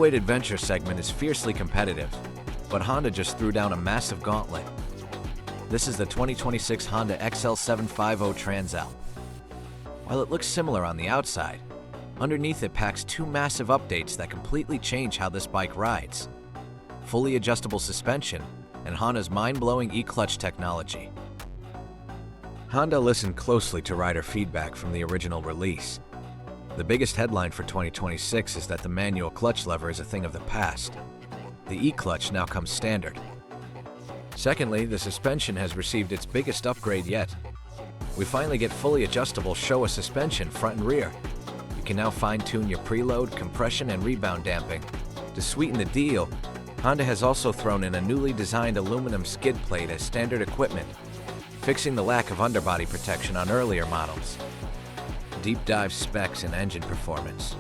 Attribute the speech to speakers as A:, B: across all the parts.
A: middleweight adventure segment is fiercely competitive, but Honda just threw down a massive gauntlet. This is the 2026 Honda XL750 Transalp. While it looks similar on the outside, underneath it packs two massive updates that completely change how this bike rides: fully adjustable suspension and Honda's mind-blowing e-clutch technology. Honda listened closely to rider feedback from the original release. The biggest headline for 2026 is that the manual clutch lever is a thing of the past. The e-clutch now comes standard. Secondly, the suspension has received its biggest upgrade yet. We finally get fully adjustable Showa suspension front and rear. You can now fine-tune your preload, compression, and rebound damping. To sweeten the deal, Honda has also thrown in a newly designed aluminum skid plate as standard equipment, fixing the lack of underbody protection on earlier models. Deep dive specs and engine performance.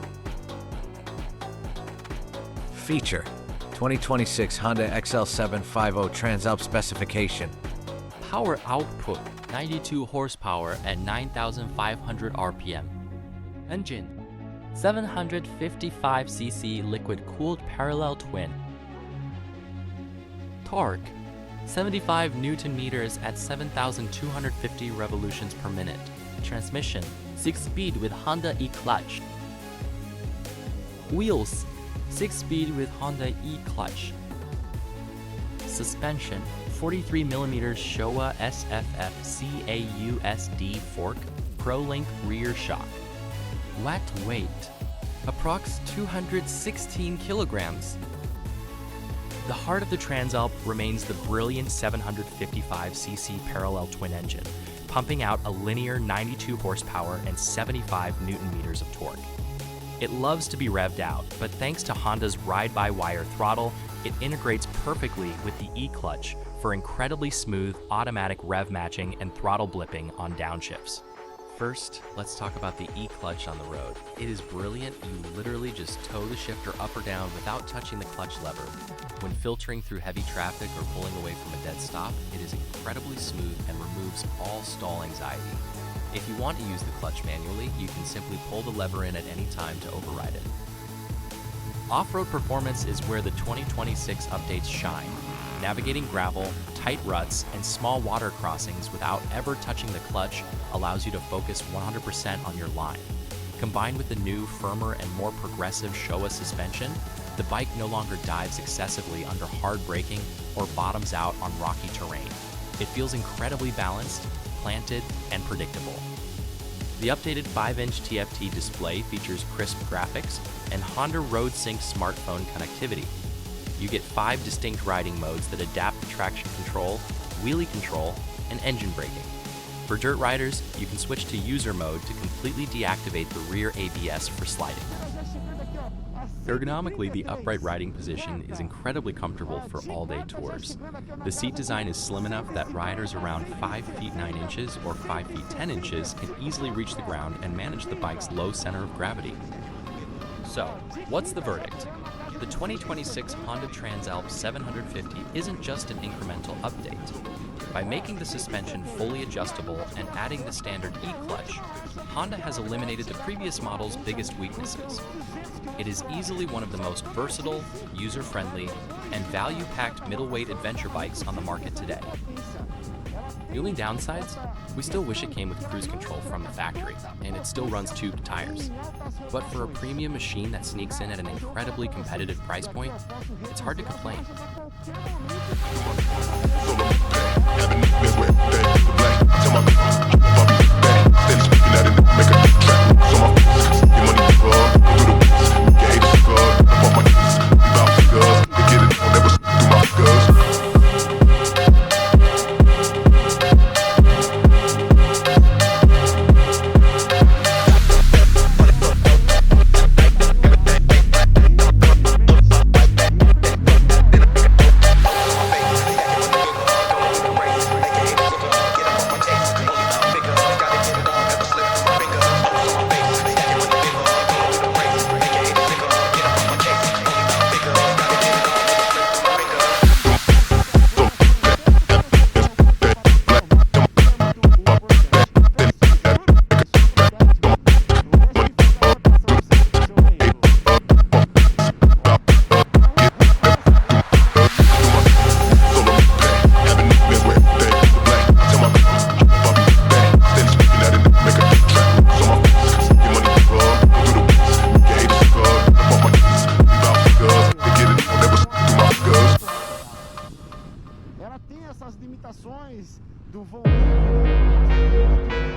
A: Feature: 2026 Honda XL750 Transalp specification.
B: Power output 92 horsepower at 9,500 RPM. Engine 755cc liquid-cooled parallel twin. Torque 75 Newton meters at 7,250 revolutions per minute. Transmission 6-speed with Honda e-clutch. Wheels 6-speed with Honda e-clutch. Suspension 43mm Showa SFF CAUSD fork Pro-Link rear shock. Wet weight approx 216 kilograms. The heart of the Transalp remains the brilliant 755cc parallel twin engine, pumping out a linear 92 horsepower and 75 Newton meters of torque. It loves to be revved out, but thanks to Honda's ride-by-wire throttle, it integrates perfectly with the e-clutch for incredibly smooth automatic rev matching and throttle blipping on downshifts. First, let's talk about the e-clutch on the road. It is brilliant. You literally just toe the shifter up or down without touching the clutch lever. When filtering through heavy traffic or pulling away from a dead stop, it is incredibly smooth and removes all stall anxiety. If you want to use the clutch manually, you can simply pull the lever in at any time to override it. Off-road performance is where the 2026 updates shine. Navigating gravel, tight ruts, and small water crossings without ever touching the clutch allows you to focus 100% on your line. Combined with the new, firmer, and more progressive Showa suspension, the bike no longer dives excessively under hard braking or bottoms out on rocky terrain. It feels incredibly balanced, planted, and predictable. The updated 5-inch TFT display features crisp graphics and Honda Road Sync smartphone connectivity. You get 5 distinct riding modes that adapt to traction control, wheelie control, and engine braking. For dirt riders, you can switch to user mode to completely deactivate the rear ABS for sliding. Ergonomically, the upright riding position is incredibly comfortable for all-day tours. The seat design is slim enough that riders around 5 feet 9 inches or 5 feet 10 inches can easily reach the ground and manage the bike's low center of gravity. So, what's the verdict? The 2026 Honda Transalp 750 isn't just an incremental update. By making the suspension fully adjustable and adding the standard e-clutch, Honda has eliminated the previous model's biggest weaknesses. It is easily one of the most versatile, user-friendly, and value-packed middleweight adventure bikes on the market today. The only downsides? We still wish it came with cruise control from the factory, and it still runs tubed tires. But for a premium machine that sneaks in at an incredibly competitive price point, it's hard to complain.
C: limitações do vão livre,